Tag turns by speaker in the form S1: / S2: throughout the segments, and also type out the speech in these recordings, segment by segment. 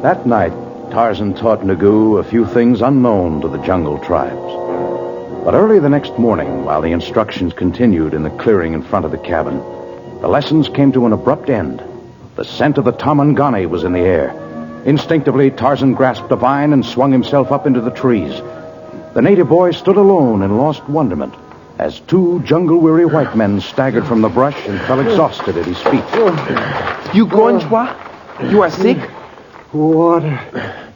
S1: That night, Tarzan taught Nagu a few things unknown to the jungle tribes. But early the next morning, while the instructions continued in the clearing in front of the cabin, the lessons came to an abrupt end. The scent of the Tamangani was in the air. Instinctively, Tarzan grasped a vine and swung himself up into the trees. The native boy stood alone in lost wonderment as two jungle-weary white men staggered from the brush and fell exhausted at his feet.
S2: You going, Chua? You are sick?
S3: Water.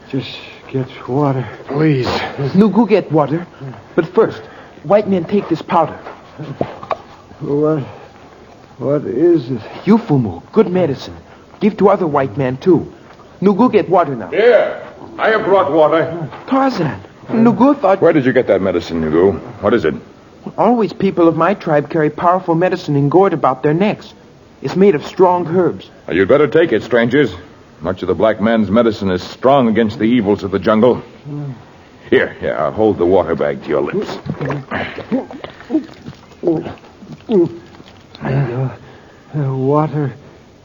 S3: Just get water.
S2: Please. Nugu get water. But first, white men take this powder.
S3: What is it?
S2: Eufumu, good medicine. Give to other white men, too. Nugu get water now.
S4: Here, I have brought water.
S2: Tarzan, Nugu thought...
S4: Where did you get that medicine, Nugu? What is it?
S2: Always people of my tribe carry powerful medicine engorged about their necks. It's made of strong herbs.
S4: You'd better take it, strangers. Much of the black man's medicine is strong against the evils of the jungle. Here, I'll hold the water bag to your lips.
S3: Water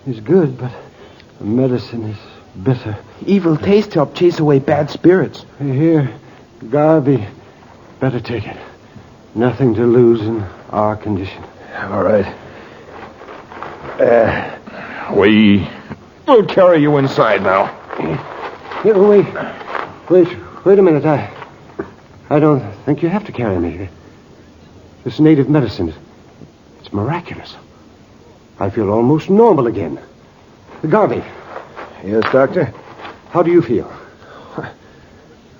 S3: is good, but the medicine is bitter.
S2: Evil taste help chase away bad spirits.
S3: Here, Garvey, better take it. Nothing to lose in our condition.
S4: All right. We'll carry you inside now.
S3: Wait a minute. I don't think you have to carry me. This native medicine, it's miraculous. I feel almost normal again. Garvey.
S5: Yes, Doctor?
S3: How do you feel?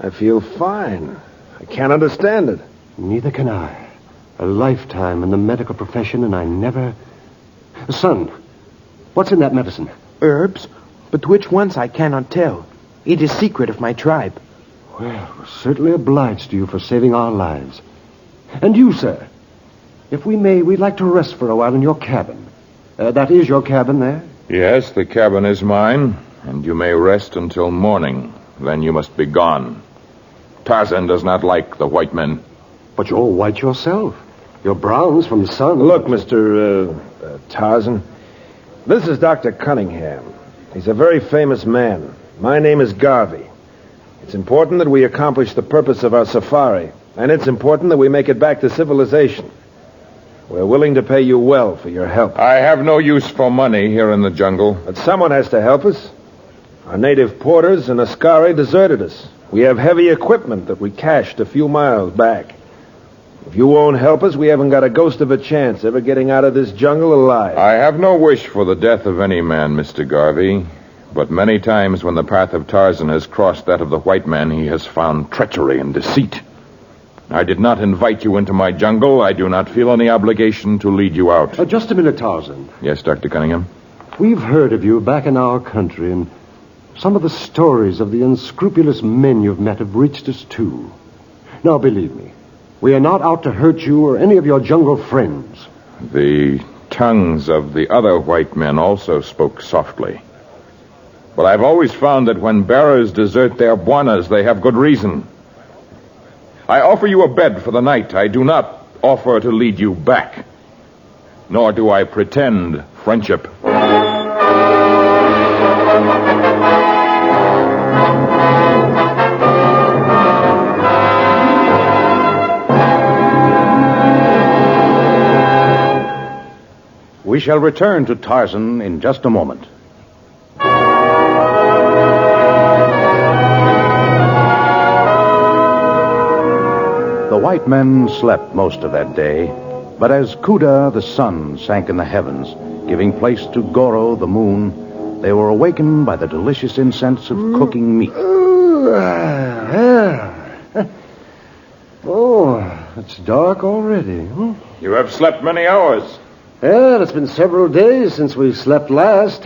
S5: I feel fine. I can't understand it.
S3: Neither can I. A lifetime in the medical profession, and I never... Son, what's in that medicine?
S2: Herbs, but which ones I cannot tell. It is secret of my tribe.
S3: Well, we're certainly obliged to you for saving our lives. And you, sir. If we may, we'd like to rest for a while in your cabin. That is your cabin there?
S4: Yes, the cabin is mine, and you may rest until morning. Then you must be gone. Tarzan does not like the white men.
S3: But you're white yourself. You're browns from the sun.
S5: Look, Mr. Tarzan, this is Dr. Cunningham. He's a very famous man. My name is Garvey. It's important that we accomplish the purpose of our safari, and it's important that we make it back to civilization. We're willing to pay you well for your help.
S4: I have no use for money here in the jungle.
S5: But someone has to help us. Our native porters and Askari deserted us. We have heavy equipment that we cached a few miles back. If you won't help us, we haven't got a ghost of a chance ever getting out of this jungle alive.
S4: I have no wish for the death of any man, Mr. Garvey. But many times when the path of Tarzan has crossed that of the white man, he has found treachery and deceit. I did not invite you into my jungle. I do not feel any obligation to lead you out.
S3: Just a minute, Tarzan.
S4: Yes, Dr. Cunningham?
S3: We've heard of you back in our country, and some of the stories of the unscrupulous men you've met have reached us, too. Now, believe me, we are not out to hurt you or any of your jungle friends.
S4: The tongues of the other white men also spoke softly. But I've always found that when bearers desert their buanas, they have good reason. I offer you a bed for the night. I do not offer to lead you back. Nor do I pretend friendship.
S1: We shall return to Tarzan in just a moment. The white men slept most of that day, but as Kuda, the sun, sank in the heavens, giving place to Goro, the moon, they were awakened by the delicious incense of cooking meat.
S3: Oh, it's dark already.
S4: You have slept many hours.
S3: Well, it's been several days since we slept last.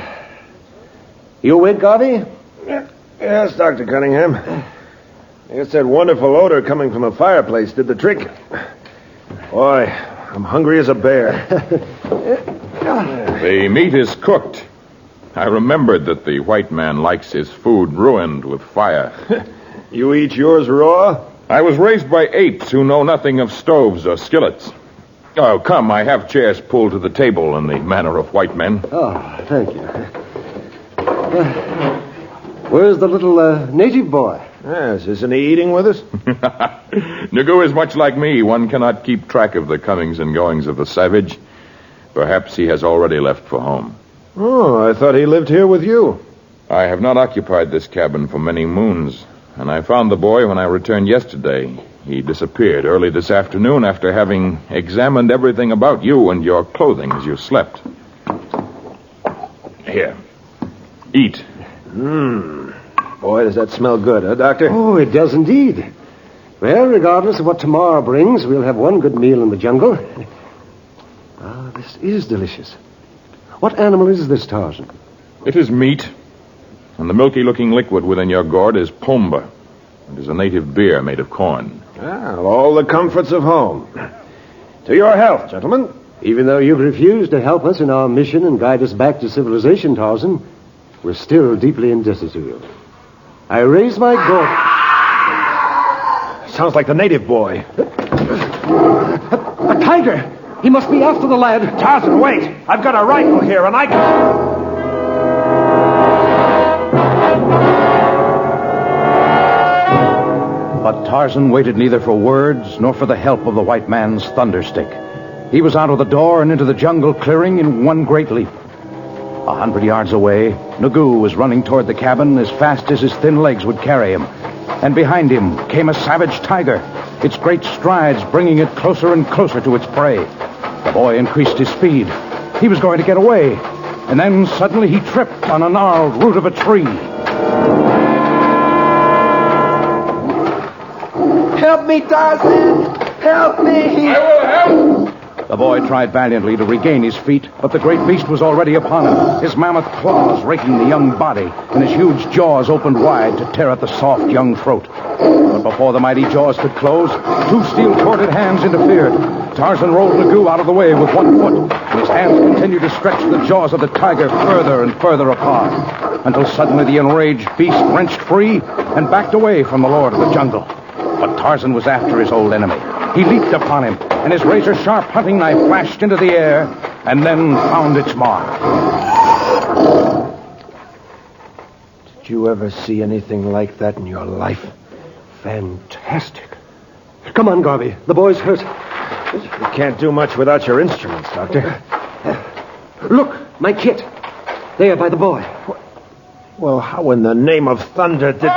S3: You awake, Garvey?
S5: Yes, Dr. Cunningham. I guess that wonderful odor coming from the fireplace did the trick. Boy, I'm hungry as a bear.
S4: The meat is cooked. I remembered that the white man likes his food ruined with fire.
S5: You eat yours raw?
S4: I was raised by apes who know nothing of stoves or skillets. Oh, come, I have chairs pulled to the table in the manner of white men.
S3: Oh, thank you. Where's the little native boy?
S5: Yes, isn't he eating with us?
S4: Nagu is much like me. One cannot keep track of the comings and goings of the savage. Perhaps he has already left for home.
S5: Oh, I thought he lived here with you.
S4: I have not occupied this cabin for many moons, and I found the boy when I returned yesterday. He disappeared early this afternoon after having examined everything about you and your clothing as you slept. Here. Eat.
S5: Boy, does that smell good, huh, Doctor?
S3: Oh, it does indeed. Well, regardless of what tomorrow brings, we'll have one good meal in the jungle. Ah, this is delicious. What animal is this, Tarzan?
S4: It is meat, and the milky-looking liquid within your gourd is pomba. It is a native beer made of corn.
S5: Well, all the comforts of home. To your health, gentlemen.
S3: Even though you've refused to help us in our mission and guide us back to civilization, Tarzan, we're still deeply indebted to you. I raise my gourd.
S5: Sounds like the native boy.
S3: A tiger! He must be after the lad.
S5: Tarzan, wait! I've got a rifle here, and I can...
S1: But Tarzan waited neither for words nor for the help of the white man's thunderstick. He was out of the door and into the jungle clearing in one great leap. 100 yards away, Nagu was running toward the cabin as fast as his thin legs would carry him. And behind him came a savage tiger, its great strides bringing it closer and closer to its prey. The boy increased his speed. He was going to get away. And then suddenly he tripped on a gnarled root of a tree.
S2: Help me, Tarzan! Help me!
S4: I will help!
S1: The boy tried valiantly to regain his feet, but the great beast was already upon him, his mammoth claws raking the young body, and his huge jaws opened wide to tear at the soft young throat. But before the mighty jaws could close, two steel-corded hands interfered. Tarzan rolled Nagu out of the way with one foot, and his hands continued to stretch the jaws of the tiger further and further apart, until suddenly the enraged beast wrenched free and backed away from the lord of the jungle. But Tarzan was after his old enemy. He leaped upon him, and his razor-sharp hunting knife flashed into the air and then found its mark.
S5: Did you ever see anything like that in your life?
S3: Fantastic. Come on, Garvey. The boy's hurt.
S5: You can't do much without your instruments, Doctor.
S3: Look, my kit. There by the boy.
S5: Well, how in the name of thunder did...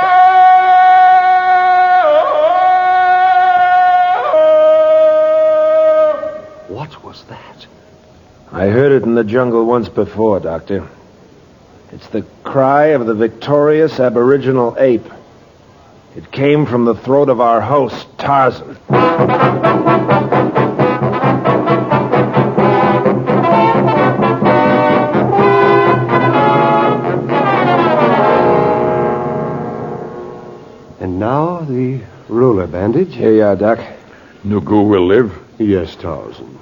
S3: What was that?
S5: I heard it in the jungle once before, Doctor. It's the cry of the victorious aboriginal ape. It came from the throat of our host, Tarzan.
S3: And now the roller bandage.
S5: Here you are, Doc.
S4: Nagu will live.
S3: Yes, Tarzan.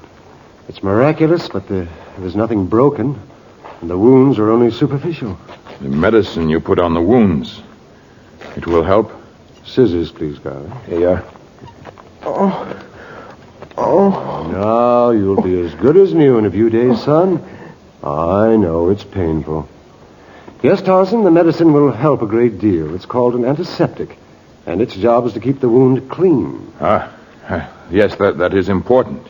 S3: It's miraculous, but there's nothing broken, and the wounds are only superficial.
S4: The medicine you put on the wounds, it will help.
S3: Scissors, please, Garvey.
S5: Here you are.
S3: Now you'll be as good as new in a few days, son. I know it's painful. Yes, Tarzan, the medicine will help a great deal. It's called an antiseptic, and its job is to keep the wound clean.
S4: Yes, that is important.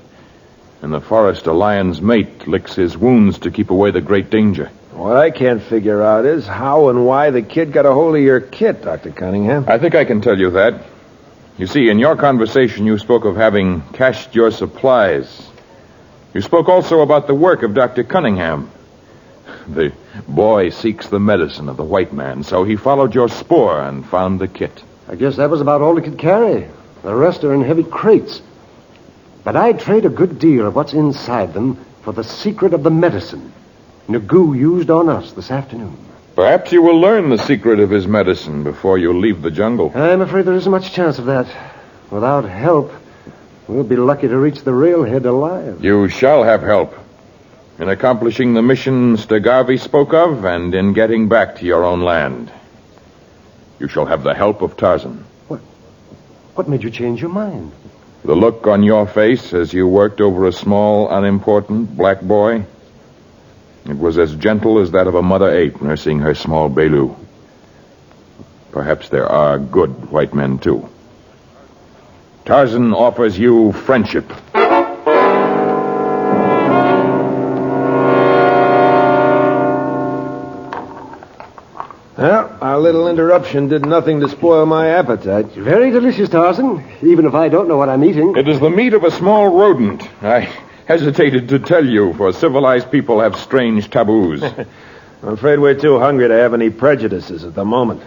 S4: In the forest, a lion's mate licks his wounds to keep away the great danger.
S5: What I can't figure out is how and why the kid got a hold of your kit, Dr. Cunningham.
S4: I think I can tell you that. You see, in your conversation, you spoke of having cached your supplies. You spoke also about the work of Dr. Cunningham. The boy seeks the medicine of the white man, so he followed your spoor and found the kit.
S3: I guess that was about all he could carry. The rest are in heavy crates. But I'd trade a good deal of what's inside them for the secret of the medicine Nagu used on us this afternoon.
S4: Perhaps you will learn the secret of his medicine before you leave the jungle.
S3: I'm afraid there isn't much chance of that. Without help, we'll be lucky to reach the railhead alive.
S4: You shall have help in accomplishing the mission Mr. Garvey spoke of and in getting back to your own land. You shall have the help of Tarzan.
S3: What made you change your mind?
S4: The look on your face as you worked over a small, unimportant black boy, it was as gentle as that of a mother ape nursing her small Belu. Perhaps there are good white men, too. Tarzan offers you friendship.
S5: Well, our little interruption did nothing to spoil my appetite.
S3: Very delicious, Tarzan, even if I don't know what I'm eating.
S4: It is the meat of a small rodent. I hesitated to tell you, for civilized people have strange taboos.
S5: I'm afraid we're too hungry to have any prejudices at the moment.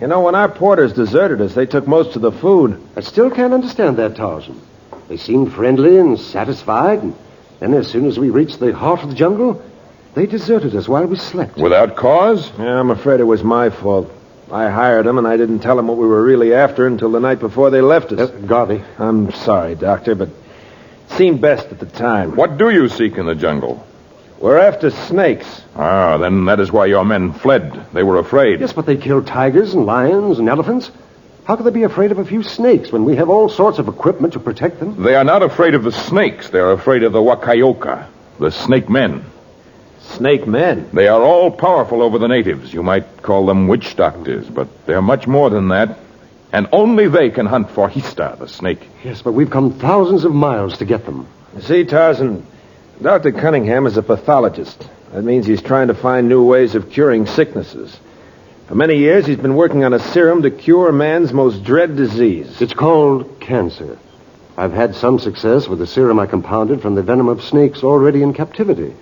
S5: You know, when our porters deserted us, they took most of the food.
S3: I still can't understand that, Tarzan. They seemed friendly and satisfied, and then as soon as we reached the heart of the jungle, they deserted us while we slept.
S4: Without cause?
S5: Yeah, I'm afraid it was my fault. I hired them, and I didn't tell them what we were really after until the night before they left us.
S3: Garvey.
S5: I'm sorry, Doctor, but it seemed best at the time.
S4: What do you seek in the jungle?
S5: We're after snakes.
S4: Ah, then that is why your men fled. They were afraid.
S3: Yes, but they killed tigers and lions and elephants. How could they be afraid of a few snakes when we have all sorts of equipment to protect them?
S4: They are not afraid of the snakes. They are afraid of the Wakayoka, the snake men.
S5: Snake men?
S4: They are all powerful over the natives. You might call them witch doctors, but they're much more than that. And only they can hunt for Hista, the snake.
S3: Yes, but we've come thousands of miles to get them.
S5: You see, Tarzan, Dr. Cunningham is a pathologist. That means he's trying to find new ways of curing sicknesses. For many years, he's been working on a serum to cure man's most dread disease.
S3: It's called cancer. I've had some success with the serum I compounded from the venom of snakes already in captivity.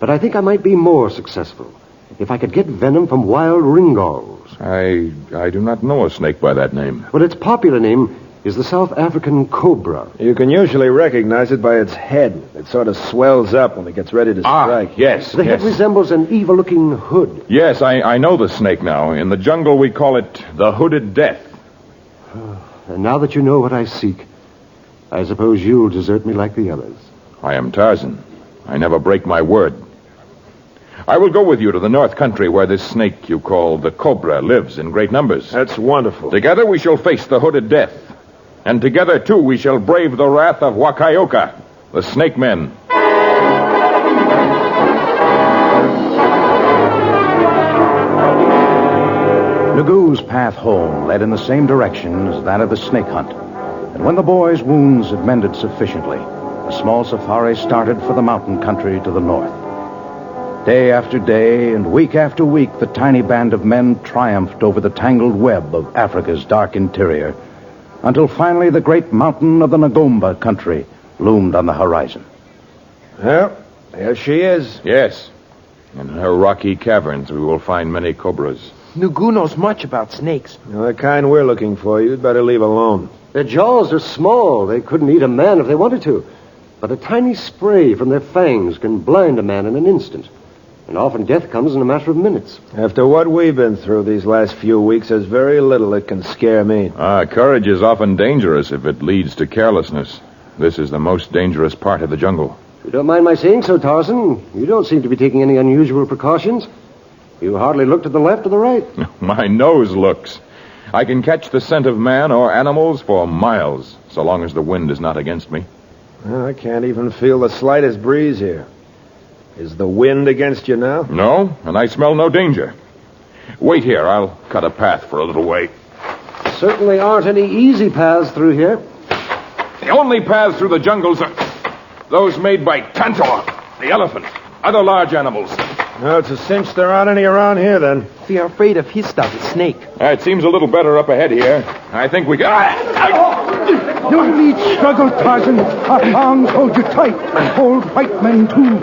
S3: But I think I might be more successful if I could get venom from wild ringals.
S4: I do not know a snake by that name.
S3: Well, its popular name is the South African cobra.
S5: You can usually recognize it by its head. It sort of swells up when it gets ready to strike.
S4: Yes,
S3: The head resembles an evil-looking hood.
S4: Yes, I know the snake now. In the jungle, we call it the hooded death.
S3: And now that you know what I seek, I suppose you'll desert me like the others.
S4: I am Tarzan. I never break my word. I will go with you to the North Country where this snake you call the cobra lives in great numbers.
S5: That's wonderful.
S4: Together we shall face the hooded death. And together, too, we shall brave the wrath of Wakayoka, the snake men.
S1: Nagoo's path home led in the same direction as that of the snake hunt. And when the boy's wounds had mended sufficiently, the small safari started for the mountain country to the north. Day after day and week after week, the tiny band of men triumphed over the tangled web of Africa's dark interior, until finally the great mountain of the Ngomba country loomed on the horizon.
S5: Well, there she is.
S4: Yes. In her rocky caverns, we will find many cobras.
S2: Nugu knows much about snakes.
S5: You know, the kind we're looking for, you'd better leave alone.
S3: Their jaws are small. They couldn't eat a man if they wanted to. But a tiny spray from their fangs can blind a man in an instant. And often death comes in a matter of minutes.
S5: After what we've been through these last few weeks, there's very little that can scare me.
S4: Courage is often dangerous if it leads to carelessness. This is the most dangerous part of the jungle.
S3: If you don't mind my saying so, Tarzan, you don't seem to be taking any unusual precautions. You hardly look to the left or the right.
S4: My nose looks. I can catch the scent of man or animals for miles, so long as the wind is not against me.
S5: Well, I can't even feel the slightest breeze here. Is the wind against you now?
S4: No, and I smell no danger. Wait here. I'll cut a path for a little way.
S3: Certainly aren't any easy paths through here.
S4: The only paths through the jungles are those made by Tantor, the elephant, other large animals.
S5: No, it's a cinch there aren't any around here, then.
S2: We are afraid of Hista, the snake.
S4: It seems a little better up ahead here. I think we can...
S6: No need struggle, Tarzan. Our arms hold you tight. Hold white men, too.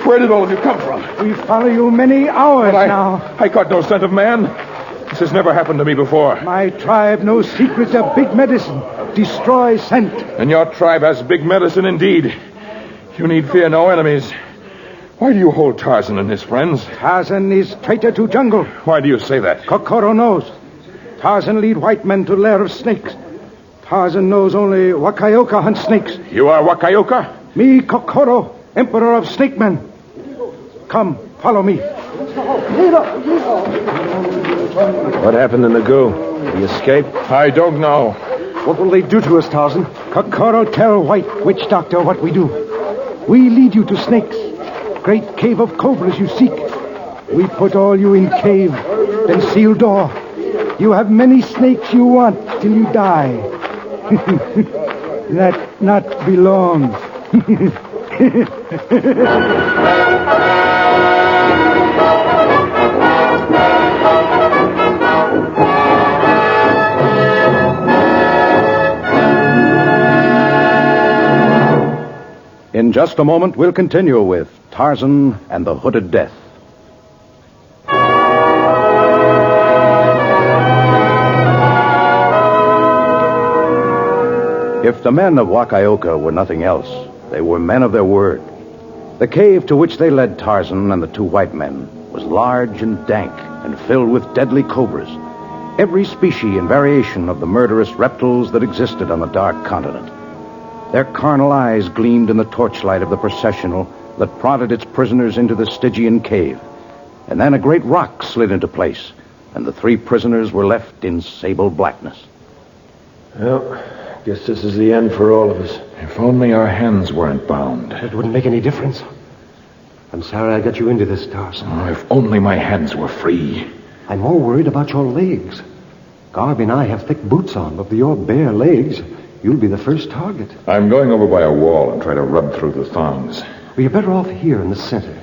S4: Where did all of you come from?
S6: We follow you many hours now.
S4: I caught no scent of man. This has never happened to me before.
S6: My tribe knows secrets of big medicine. Destroy scent.
S4: And your tribe has big medicine indeed. You need fear no enemies. Why do you hold Tarzan and his friends?
S6: Tarzan is traitor to jungle.
S4: Why do you say that?
S6: Kokoro knows. Tarzan lead white men to lair of snakes. Tarzan knows only Wakayoka hunt snakes.
S4: You are Wakayoka?
S6: Me, Kokoro, emperor of snake men. Come, follow me.
S5: What happened to Nagu? He escaped?
S4: I don't know.
S3: What will they do to us, Tarzan?
S6: Kokoro tell white witch doctor what we do. We lead you to snakes. Great cave of cobras you seek. We put all you in cave, then seal door. You have many snakes you want till you die. That not belong.
S1: In just a moment, we'll continue with Tarzan and the Hooded Death. If the men of Wakayoka were nothing else, they were men of their word. The cave to which they led Tarzan and the two white men was large and dank and filled with deadly cobras, every species and variation of the murderous reptiles that existed on the dark continent. Their carnal eyes gleamed in the torchlight of the processional that prodded its prisoners into the Stygian cave. And then a great rock slid into place, and the three prisoners were left in sable blackness.
S5: Well, guess this is the end for all of us.
S4: If only our hands weren't bound.
S3: It wouldn't make any difference. I'm sorry I got you into this, Tarzan.
S4: Oh, if only my hands were free.
S3: I'm more worried about your legs. Garvey and I have thick boots on, but with your bare legs, you'll be the first target.
S4: I'm going over by a wall and try to rub through the thongs.
S3: Well, you're better off here in the center.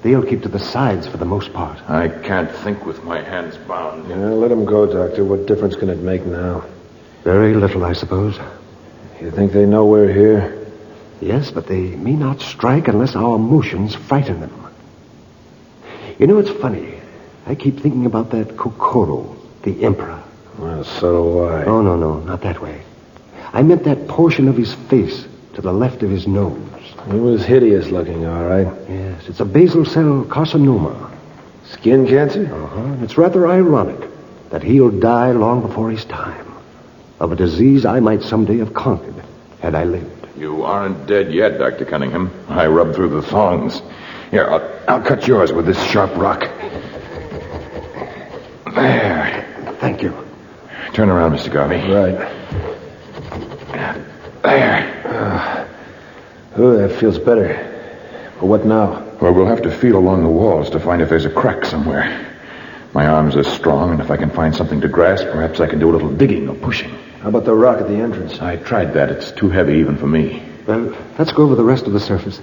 S3: They'll keep to the sides for the most part.
S4: I can't think with my hands bound.
S5: Yeah, let him go, Doctor. What difference can it make now?
S3: Very little, I suppose.
S5: You think they know we're here?
S3: Yes, but they may not strike unless our motions frighten them. You know, it's funny. I keep thinking about that Kokoro, the emperor.
S5: Well, so do I.
S3: Oh, no, not that way. I meant that portion of his face to the left of his nose.
S5: He was hideous looking, all right.
S3: Yes, it's a basal cell carcinoma.
S5: Skin cancer?
S3: And it's rather ironic that he'll die long before his time. Of a disease I might someday have conquered had I lived.
S4: You aren't dead yet, Dr. Cunningham. I rubbed through the thongs. Here, I'll cut yours with this sharp rock. There.
S3: Thank you.
S4: Turn around, Mr. Garvey.
S5: Right.
S4: There.
S5: That feels better. But what now?
S4: Well, we'll have to feel along the walls to find if there's a crack somewhere. My arms are strong, and if I can find something to grasp, perhaps I can do a little digging or pushing.
S5: How about the rock at the entrance?
S4: I tried that. It's too heavy even for me.
S3: Well, let's go over the rest of the surface.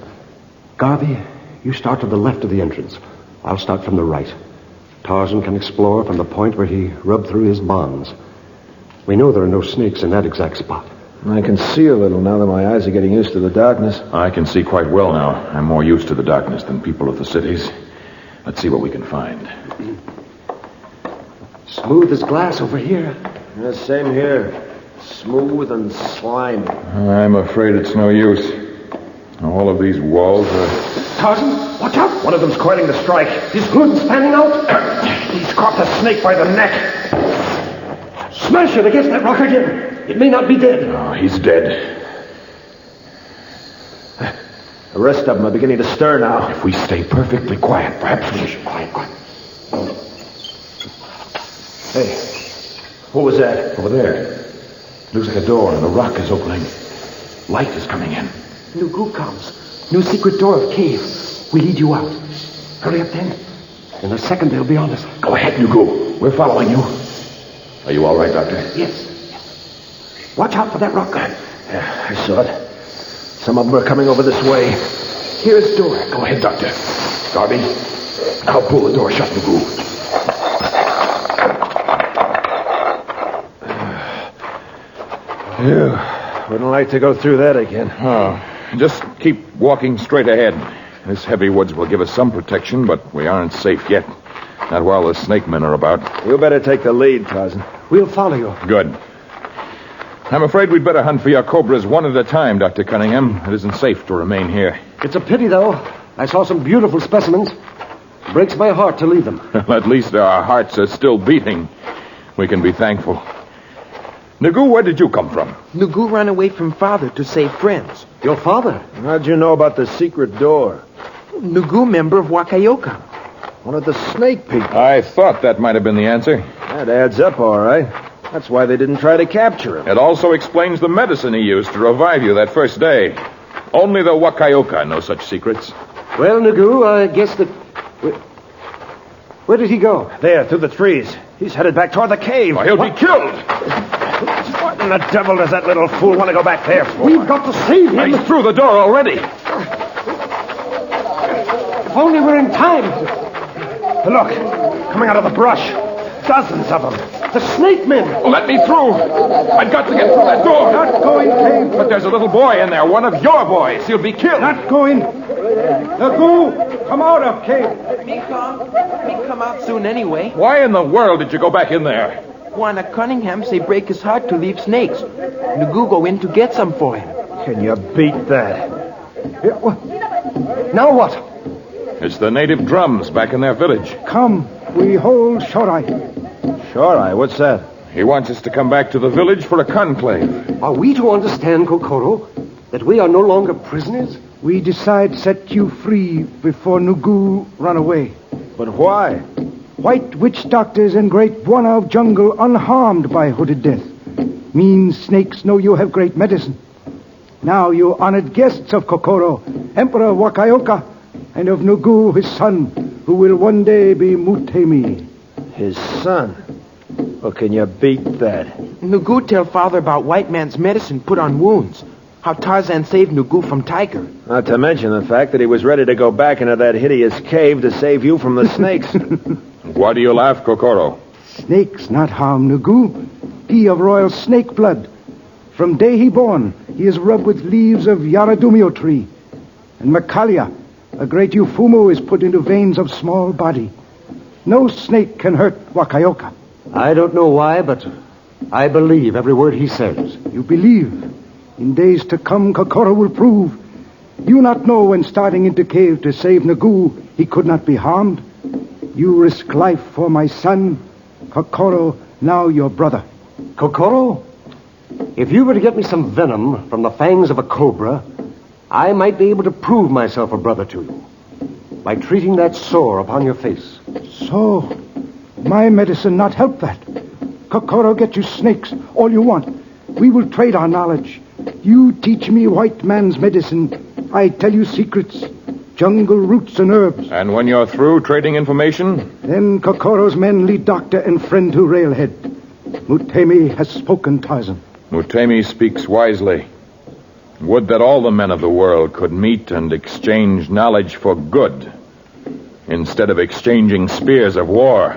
S3: Garvey, you start to the left of the entrance. I'll start from the right. Tarzan can explore from the point where he rubbed through his bonds. We know there are no snakes in that exact spot.
S5: I can see a little now that my eyes are getting used to the darkness.
S4: I can see quite well now. I'm more used to the darkness than people of the cities. Let's see what we can find.
S3: Smooth as glass over here.
S5: Yeah, same here. Smooth and slimy.
S4: I'm afraid it's no use. All of these walls are...
S3: Tarzan, watch out!
S5: One of them's coiling to strike.
S3: His hood's fanning out.
S5: He's caught the snake by the neck.
S3: Smash it against that rock again. It may not be dead.
S4: Oh, he's dead.
S5: The rest of them are beginning to stir now.
S4: If we stay perfectly quiet, perhaps we should...
S3: Quiet.
S5: Hey, what was that?
S4: Over there. Looks like a door, and the rock is opening. Light is coming in.
S3: New goo comes. New secret door of cave. We lead you out. Hurry up, then. In a second, they'll be on us.
S4: Go ahead, Nugu. We're following you. Are you all right, Doctor?
S3: Yes. Watch out for that rock.
S5: Yeah, I saw it. Some of them are coming over this way.
S3: Here's the door.
S4: Go ahead, Doctor. Garvey, I'll pull the door shut, Nugu.
S5: Wouldn't like to go through that again.
S4: Oh, just keep walking straight ahead. This heavy woods will give us some protection, but we aren't safe yet. Not while the snake men are about.
S5: You better take the lead, Tarzan.
S3: We'll follow you.
S4: Good. I'm afraid we'd better hunt for your cobras one at a time, Dr. Cunningham. It isn't safe to remain here.
S3: It's a pity, though. I saw some beautiful specimens. Breaks my heart to leave them.
S4: At least our hearts are still beating. We can be thankful. Nagu, where did you come from?
S2: Nagu ran away from father to save friends.
S3: Your father?
S5: How'd you know about the secret door?
S2: Nagu, member of Wakayoka.
S5: One of the snake people.
S4: I thought that might have been the answer.
S5: That adds up, all right. That's why they didn't try to capture him.
S4: It also explains the medicine he used to revive you that first day. Only the Wakayoka know such secrets.
S3: Well, Nagu, I guess that... Where did he go?
S5: There, through the trees. He's headed back toward the cave.
S4: Well, he'll be killed.
S5: What in the devil does that little fool want to go back there for?
S3: We've got to save him.
S4: He's through the door already.
S3: If only we're in time.
S5: Look, coming out of the brush. Dozens of them.
S3: The snake men.
S4: Let me through. I've got to get through that door.
S6: Not going, Cave.
S4: But there's a little boy in there, one of your boys. He'll be killed.
S6: Not going. Nagu, come out of Cave.
S2: Me come out soon anyway.
S4: Why in the world did you go back in there?
S2: Juana Cunningham say break his heart to leave snakes. Nagu go in to get some for him.
S5: Can you beat that?
S3: Now what?
S4: It's the native drums back in their village.
S6: Come, we hold Shorai.
S5: Sure, what's that?
S4: He wants us to come back to the village for a conclave.
S3: Are we to understand, Kokoro, that we are no longer prisoners?
S6: We decide set you free before Nugu run away.
S5: But why?
S6: White witch doctors and great Buana of jungle unharmed by hooded death. Mean snakes know you have great medicine. Now you honored guests of Kokoro, Emperor Wakayoka, and of Nugu, his son, who will one day be Mutemi.
S5: His son? Well, can you beat that?
S2: Nagu tell father about white man's medicine put on wounds. How Tarzan saved Nagu from tiger.
S5: Not to mention the fact that he was ready to go back into that hideous cave to save you from the snakes.
S4: Why do you laugh, Kokoro?
S6: Snakes not harm Nugu. He of royal snake blood. From day he born, he is rubbed with leaves of Yaradumio tree. And Makalia, a great Ufumo, is put into veins of small body. No snake can hurt Wakayoka.
S3: I don't know why, but I believe every word he says.
S6: You believe. In days to come, Kokoro will prove. You not know when starting into cave to save Nagu, he could not be harmed. You risk life for my son. Kokoro, now your brother.
S3: Kokoro, if you were to get me some venom from the fangs of a cobra, I might be able to prove myself a brother to you by treating that sore upon your face.
S6: So, my medicine not help that. Kokoro, get you snakes, all you want. We will trade our knowledge. You teach me white man's medicine. I tell you secrets, jungle roots and herbs.
S4: And when you're through trading information?
S6: Then Kokoro's men lead doctor and friend to Railhead. Mutemi has spoken, Tarzan.
S4: Mutemi speaks wisely. Would that all the men of the world could meet and exchange knowledge for good, instead of exchanging spears of war.